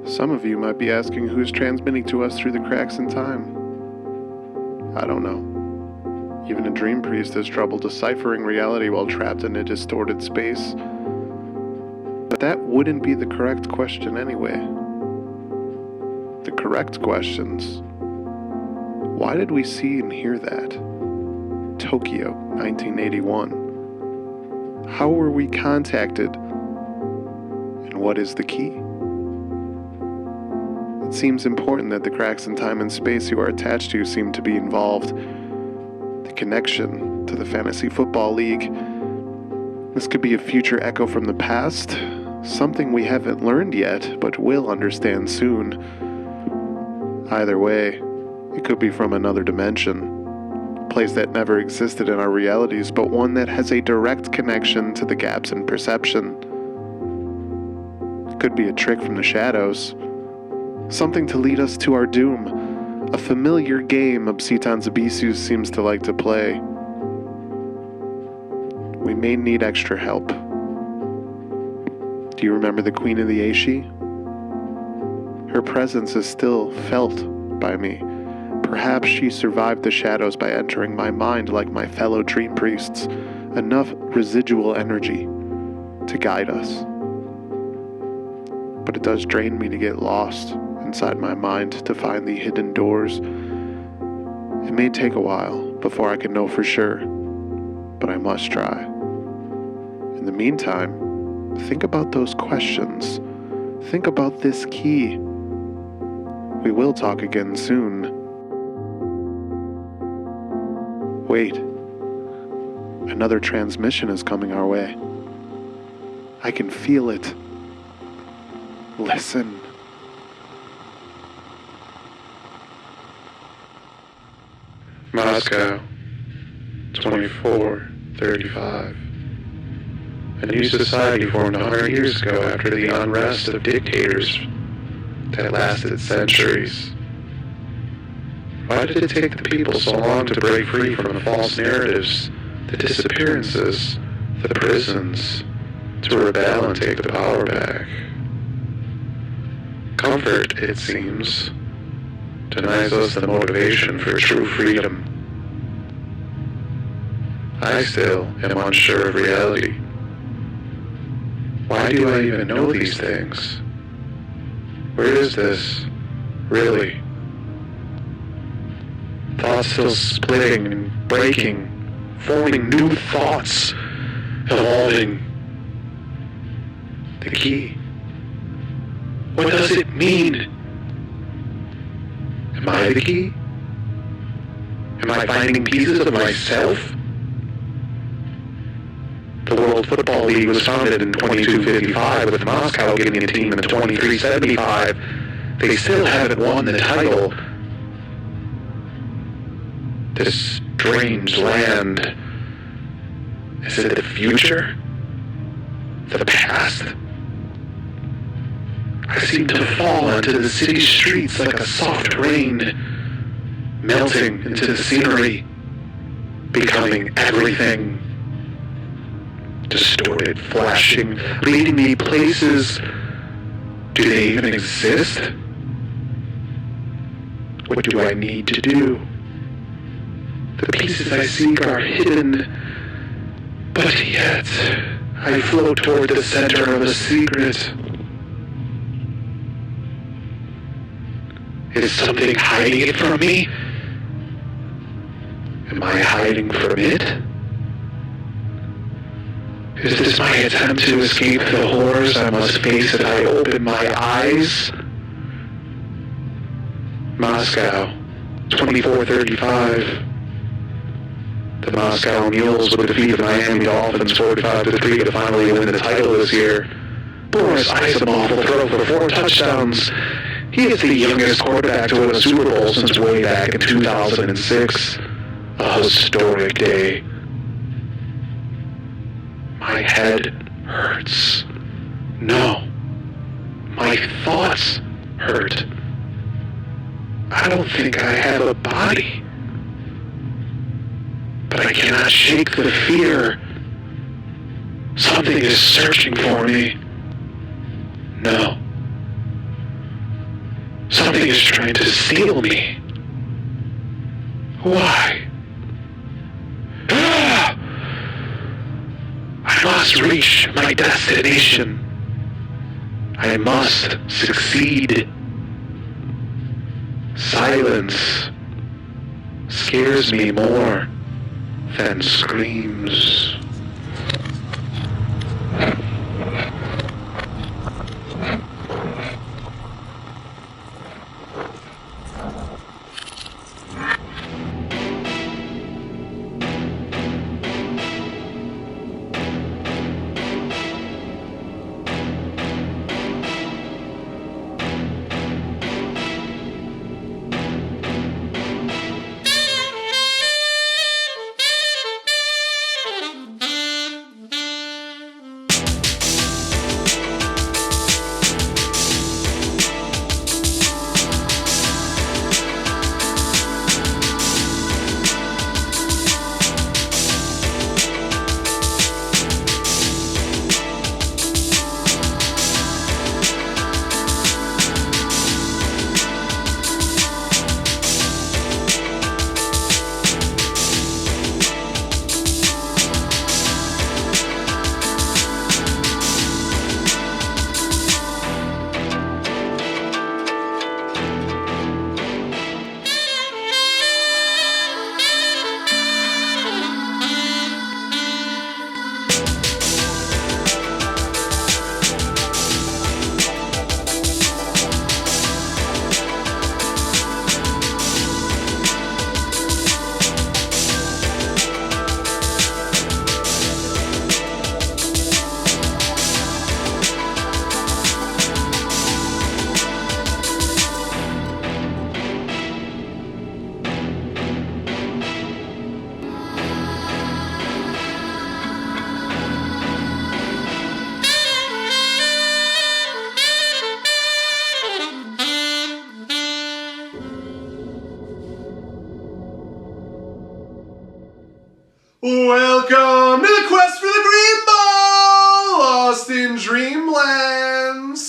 Some of you might be asking who's transmitting to us through the cracks in time. I don't know. Even a dream priest has trouble deciphering reality while trapped in a distorted space. But that wouldn't be the correct question anyway. The correct questions: why did we see and hear that? Tokyo, 1981. How were we contacted? And what is the key? It seems important that the cracks in time and space you are attached to seem to be involved. The connection to the Fantasy Football League. This could be a future echo from the past, something we haven't learned yet, but will understand soon. Either way, it could be from another dimension, a place that never existed in our realities, but one that has a direct connection to the gaps in perception. It could be a trick from the shadows, something to lead us to our doom, a familiar game Obsitan Zabisu seems to like to play. We may need extra help. Do you remember the Queen of the Aishi? Her presence is still felt by me. Perhaps she survived the shadows by entering my mind like my fellow dream priests, enough residual energy to guide us. But it does drain me to get lost inside my mind to find the hidden doors. It may take a while before I can know for sure, but I must try. In the meantime, think about those questions. Think about this key. We will talk again soon. Wait. Another transmission is coming our way. I can feel it. Listen. Moscow, 2435. A new society formed 100 years ago after the unrest of dictators that lasted centuries. Why did it take the people so long to break free from the false narratives, the disappearances, the prisons, to rebel and take the power back? Comfort, it seems, denies us the motivation for true freedom. I still am unsure of reality. Why do I even know these things? Where is this, really? Thoughts still splitting and breaking, forming new thoughts, evolving. The key. What does it mean? Am I the key? Am I finding pieces of myself? The World Football League was founded in 2255 with Moscow getting a team in 2375. They still haven't won the title. This strange land. Is it the future? The past? I seem to fall onto the city streets like a soft rain, melting into the scenery, becoming everything. Distorted, flashing, leading me places. Do they even exist? What do I need to do? The pieces I seek are hidden, but yet I float toward the center of a secret. Is something hiding it from me? Am I hiding from it? Is this my attempt to escape the horrors I must face if I open my eyes? Moscow, 2435. The Moscow Mules would defeat the Miami Dolphins 45-3 to finally win the title this year. Boris Isomov will throw for 4 touchdowns. He is the youngest quarterback to win a Super Bowl since way back in 2006. A historic day. My head hurts. No. My thoughts hurt. I don't think I have a body. But I cannot shake the fear. Something is searching for me. No. Something is trying to steal me. Why? Ah! I must reach my destination. I must succeed. Silence scares me more than screams. Welcome to the quest for the Green Ball, lost in Dreamlands.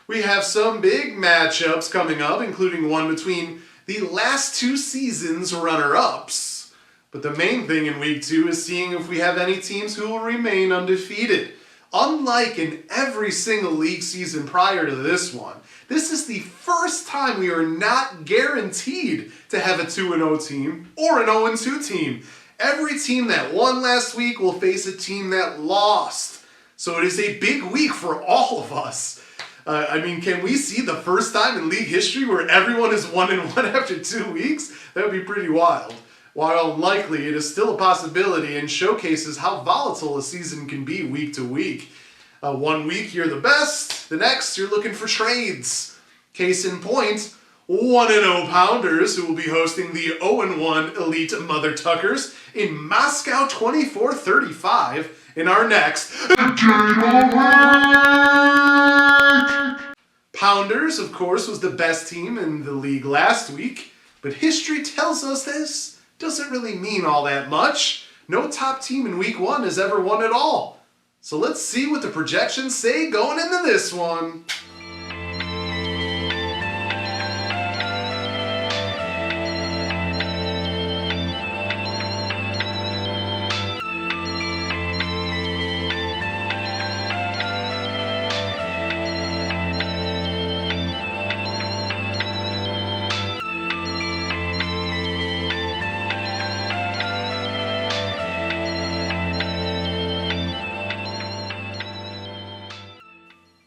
We have some big matchups coming up, including one between the last two seasons' runner-ups. But the main thing in Week 2 is seeing if we have any teams who will remain undefeated. Unlike in every single league season prior to this one, this is the first time we are not guaranteed to have a 2-0 team or an 0-2 team. Every team that won last week will face a team that lost. So it is a big week for all of us. Can we see the first time in league history where everyone is 1-1 after 2 weeks? That would be pretty wild. While unlikely, it is still a possibility and showcases how volatile a season can be week to week. 1 week you're the best, the next you're looking for trades. Case in point, 1-0 Pounders, who will be hosting the 0-1 Elite Mother Tuckers in Moscow 24-35 in our next Pounders, of course, was the best team in the league last week, but history tells us this doesn't really mean all that much. No top team in Week 1 has ever won at all. So let's see what the projections say going into this one.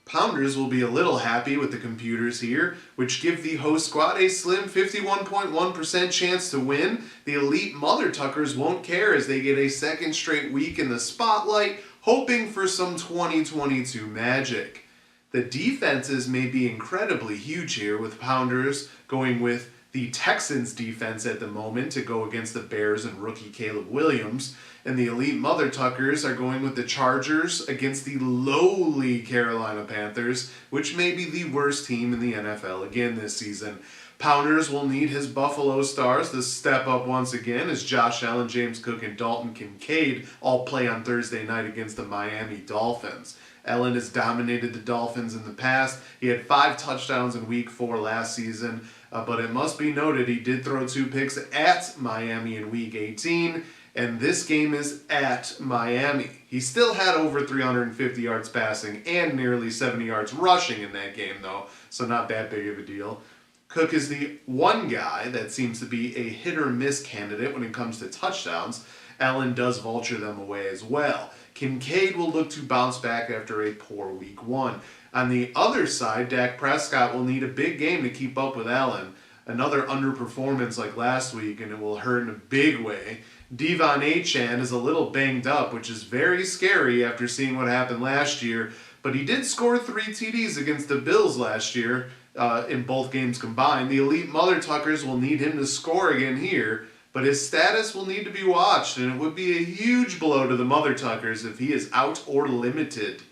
Pounders will be a little happy with the computers here, which give the host squad a slim 51.1% chance to win. The Elite Mother Tuckers won't care as they get a second straight week in the spotlight, hoping for some 2022 magic. The defenses may be incredibly huge here, with Pounders going with the Texans defense at the moment to go against the Bears and rookie Caleb Williams. And the Elite Mother Tuckers are going with the Chargers against the lowly Carolina Panthers, which may be the worst team in the NFL again this season. Pounders will need his Buffalo Stars to step up once again as Josh Allen, James Cook, and Dalton Kincaid all play on Thursday night against the Miami Dolphins. Allen has dominated the Dolphins in the past. He had 5 touchdowns in Week 4 last season, but it must be noted he did throw 2 picks at Miami in Week 18, and this game is at Miami. He still had over 350 yards passing and nearly 70 yards rushing in that game, though, so not that big of a deal. Cook is the one guy that seems to be a hit-or-miss candidate when it comes to touchdowns. Allen does vulture them away as well. Kincaid will look to bounce back after a poor Week 1. On the other side, Dak Prescott will need a big game to keep up with Allen. Another underperformance like last week, and it will hurt in a big way. Devon Achane is a little banged up, which is very scary after seeing what happened last year. But he did score 3 TDs against the Bills last year. In both games combined. The elite Mother Tuckers will need him to score again here, but his status will need to be watched, and it would be a huge blow to the Mother Tuckers if he is out or limited.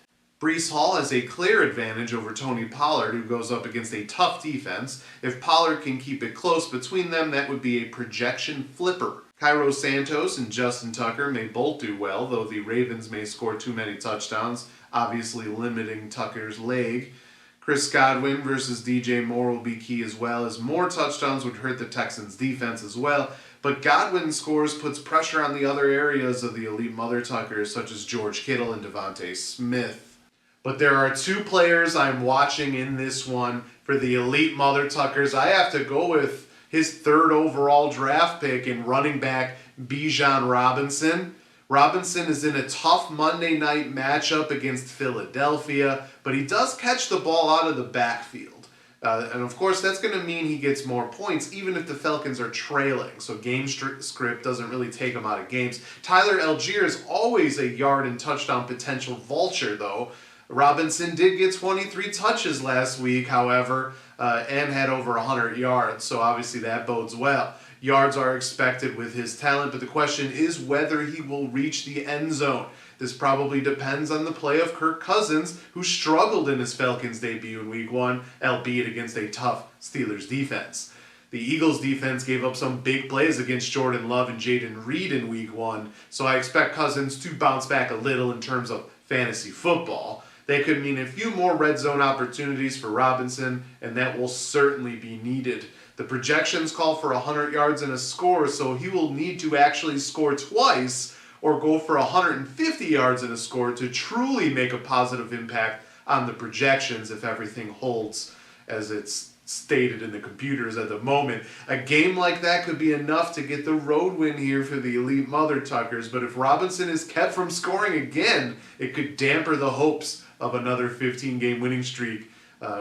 Breece Hall has a clear advantage over Tony Pollard, who goes up against a tough defense. If Pollard can keep it close between them, that would be a projection flipper. Cairo Santos and Justin Tucker may both do well, though the Ravens may score too many touchdowns, obviously limiting Tucker's leg. Chris Godwin versus DJ Moore will be key as well, as more touchdowns would hurt the Texans' defense as well. But Godwin's scores puts pressure on the other areas of the elite Mother Tuckers, such as George Kittle and Devontae Smith. But there are 2 players I'm watching in this one for the elite Mother Tuckers. I have to go with his 3rd overall draft pick in running back Bijan Robinson. Robinson is in a tough Monday night matchup against Philadelphia, but he does catch the ball out of the backfield. And of course, that's going to mean he gets more points, even if the Falcons are trailing. So game script doesn't really take him out of games. Tyler Algier is always a yard and touchdown potential vulture, though. Robinson did get 23 touches last week, however, and had over 100 yards. So obviously that bodes well. Yards are expected with his talent, but the question is whether he will reach the end zone. This probably depends on the play of Kirk Cousins, who struggled in his Falcons debut in Week 1, albeit against a tough Steelers defense. The Eagles defense gave up some big plays against Jordan Love and Jaden Reed in Week 1, so I expect Cousins to bounce back a little in terms of fantasy football. They could mean a few more red zone opportunities for Robinson, and that will certainly be needed. The projections call for 100 yards and a score, so he will need to actually score twice or go for 150 yards and a score to truly make a positive impact on the projections if everything holds as it's stated in the computers at the moment. A game like that could be enough to get the road win here for the elite Mother Tuckers, but if Robinson is kept from scoring again, it could damper the hopes of another 15-game winning streak,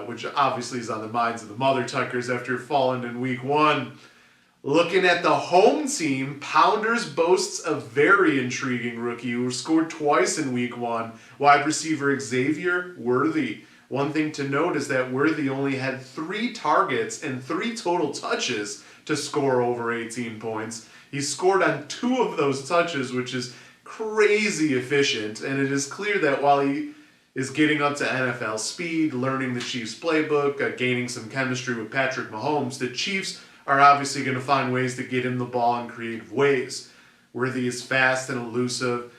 which obviously is on the minds of the Mother Tuckers after falling in Week 1. Looking at the home team, Pounders boasts a very intriguing rookie who scored twice in Week 1, wide receiver Xavier Worthy. One thing to note is that Worthy only had 3 targets and 3 total touches to score over 18 points. He scored on 2 of those touches, which is crazy efficient, and it is clear that while he is getting up to NFL speed, learning the Chiefs playbook, gaining some chemistry with Patrick Mahomes, the Chiefs are obviously going to find ways to get him the ball in creative ways. Worthy is fast and elusive.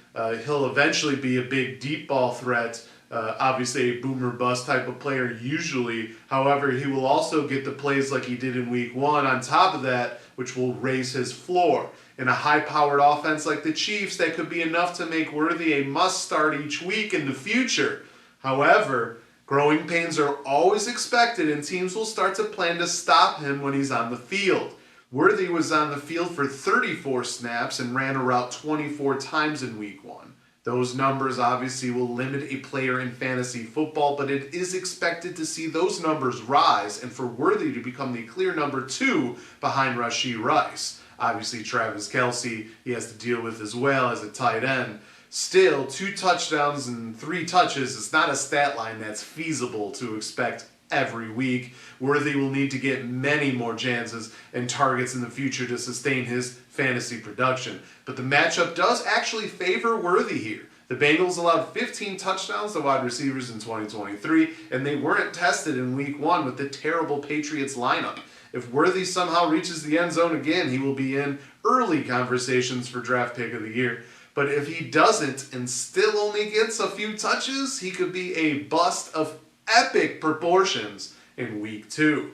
He'll eventually be a big deep ball threat, obviously a boomer bust type of player usually. However, he will also get the plays like he did in Week 1 on top of that, which will raise his floor. In a high-powered offense like the Chiefs, that could be enough to make Worthy a must-start each week in the future. However, growing pains are always expected, and teams will start to plan to stop him when he's on the field. Worthy was on the field for 34 snaps and ran a route 24 times in Week 1. Those numbers obviously will limit a player in fantasy football, but it is expected to see those numbers rise and for Worthy to become the clear number 2 behind Rashee Rice. Obviously, Travis Kelce he has to deal with as well as a tight end. Still, 2 touchdowns and 3 touches is not a stat line that's feasible to expect every week. Worthy will need to get many more chances and targets in the future to sustain his fantasy production. But the matchup does actually favor Worthy here. The Bengals allowed 15 touchdowns to wide receivers in 2023, and they weren't tested in Week 1 with the terrible Patriots lineup. If Worthy somehow reaches the end zone again, he will be in early conversations for draft pick of the year. But if he doesn't and still only gets a few touches, he could be a bust of epic proportions in Week 2.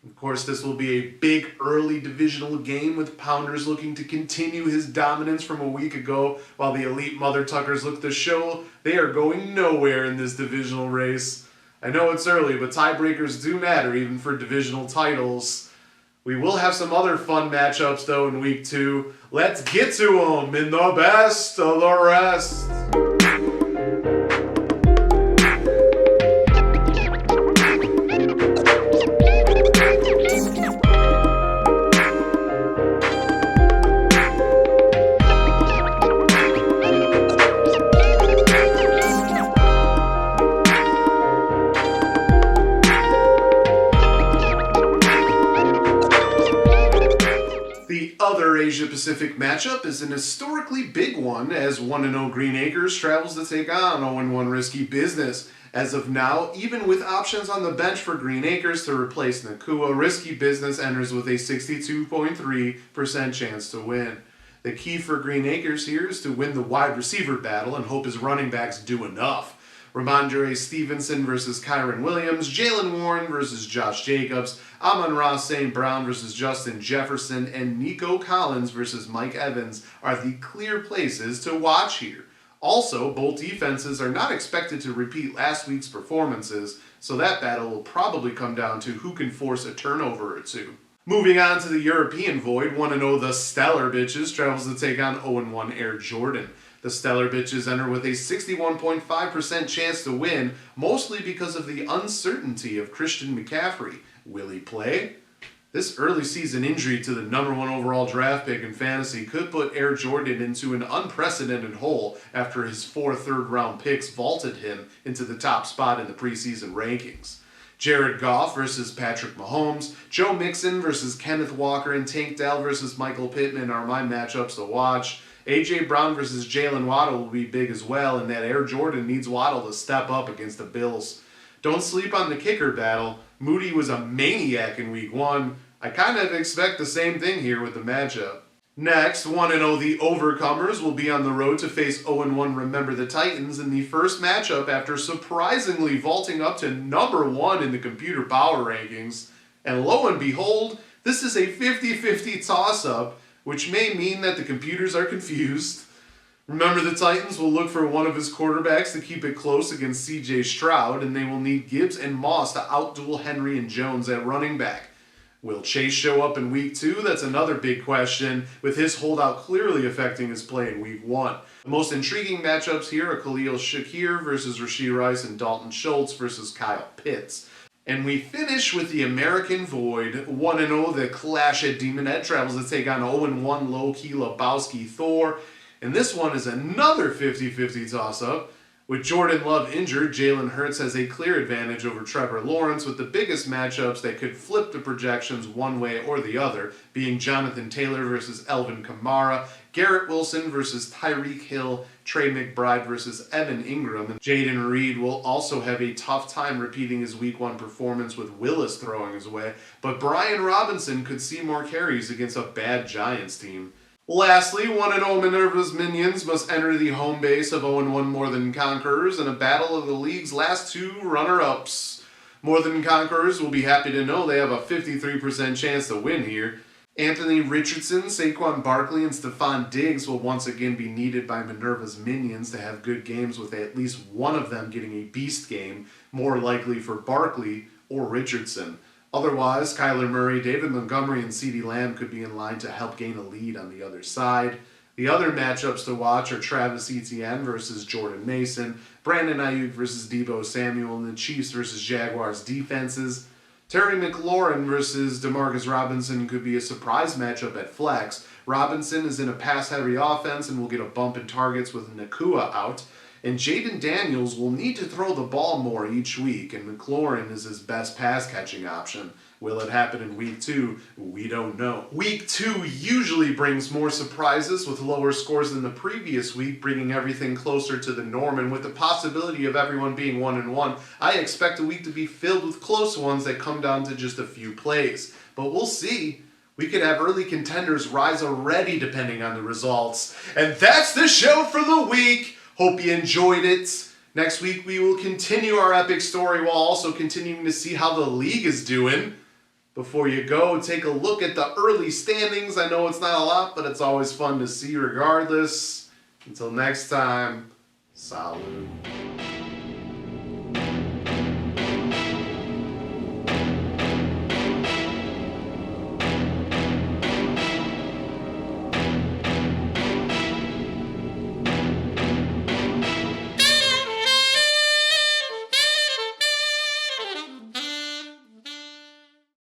Of course, this will be a big early divisional game with Pounders looking to continue his dominance from a week ago, while the elite Mother Tuckers look to show they are going nowhere in this divisional race. I know it's early, but tiebreakers do matter even for divisional titles. We will have some other fun matchups though in Week 2. Let's get to them in the best of the rest. Asia-Pacific matchup is an historically big one as 1-0 Green Acres travels to take on 0-1 Risky Business. As of now, even with options on the bench for Green Acres to replace Nakua, Risky Business enters with a 62.3% chance to win. The key for Green Acres here is to win the wide receiver battle and hope his running backs do enough. Ramondre Stevenson versus Kyron Williams, Jalen Warren versus Josh Jacobs, Amon-Ra St. Brown versus Justin Jefferson, and Nico Collins versus Mike Evans are the clear places to watch here. Also, both defenses are not expected to repeat last week's performances, so that battle will probably come down to who can force a turnover or two. Moving on to the European Void, 1-0 the Stellar Bitches travels to take on 0-1 Air Jordan. The Stellar Bitches enter with a 61.5% chance to win, mostly because of the uncertainty of Christian McCaffrey. Will he play? This early season injury to the number 1 overall draft pick in fantasy could put Air Jordan into an unprecedented hole after his 4 third-round picks vaulted him into the top spot in the preseason rankings. Jared Goff versus Patrick Mahomes, Joe Mixon versus Kenneth Walker, and Tank Dell versus Michael Pittman are my matchups to watch. A.J. Brown versus Jalen Waddle will be big as well, and that Air Jordan needs Waddle to step up against the Bills. Don't sleep on the kicker battle. Moody was a maniac in Week 1. I kind of expect the same thing here with the matchup. Next, 1-0 the Overcomers will be on the road to face 0-1 Remember the Titans in the first matchup after surprisingly vaulting up to number 1 in the computer power rankings. And lo and behold, this is a 50-50 toss-up, which may mean that the computers are confused. Remember the Titans will look for one of his quarterbacks to keep it close against C.J. Stroud, and they will need Gibbs and Moss to outduel Henry and Jones at running back. Will Chase show up in Week 2? That's another big question, with his holdout clearly affecting his play in Week 1. The most intriguing matchups here are Khalil Shakir versus Rashee Rice and Dalton Schultz versus Kyle Pitts. And we finish with the American Void. 1-0, the Clash at Demonhead travels to take on 0-1 Low-Key Lebowski Thor. And this one is another 50-50 toss-up. With Jordan Love injured, Jalen Hurts has a clear advantage over Trevor Lawrence, with the biggest matchups that could flip the projections one way or the other being Jonathan Taylor versus Elvin Kamara, Garrett Wilson versus Tyreek Hill, Trey McBride versus Evan Ingram, and Jaden Reed will also have a tough time repeating his Week 1 performance with Willis throwing his way, but Brian Robinson could see more carries against a bad Giants team. Lastly, 1-0 Minerva's Minions must enter the home base of 0-1 More Than Conquerors in a battle of the league's last 2 runner-ups. More Than Conquerors will be happy to know they have a 53% chance to win here. Anthony Richardson, Saquon Barkley, and Stephon Diggs will once again be needed by Minerva's Minions to have good games, with at least one of them getting a beast game, more likely for Barkley or Richardson. Otherwise, Kyler Murray, David Montgomery, and CeeDee Lamb could be in line to help gain a lead on the other side. The other matchups to watch are Travis Etienne versus Jordan Mason, Brandon Ayuk versus Deebo Samuel, and the Chiefs versus Jaguars defenses. Terry McLaurin versus Demarcus Robinson could be a surprise matchup at flex. Robinson is in a pass-heavy offense and will get a bump in targets with Nakua out. and Jaden Daniels will need to throw the ball more each week, and McLaurin is his best pass-catching option. Will it happen in Week 2? We don't know. Week 2 usually brings more surprises with lower scores than the previous week, bringing everything closer to the norm, and with the possibility of everyone being 1-1, I expect the week to be filled with close ones that come down to just a few plays. But we'll see. We could have early contenders rise already depending on the results. And that's the show for the week. Hope you enjoyed it. Next week we will continue our epic story while also continuing to see how the league is doing. Before you go, take a look at the early standings. I know it's not a lot, but it's always fun to see regardless. Until next time, salud.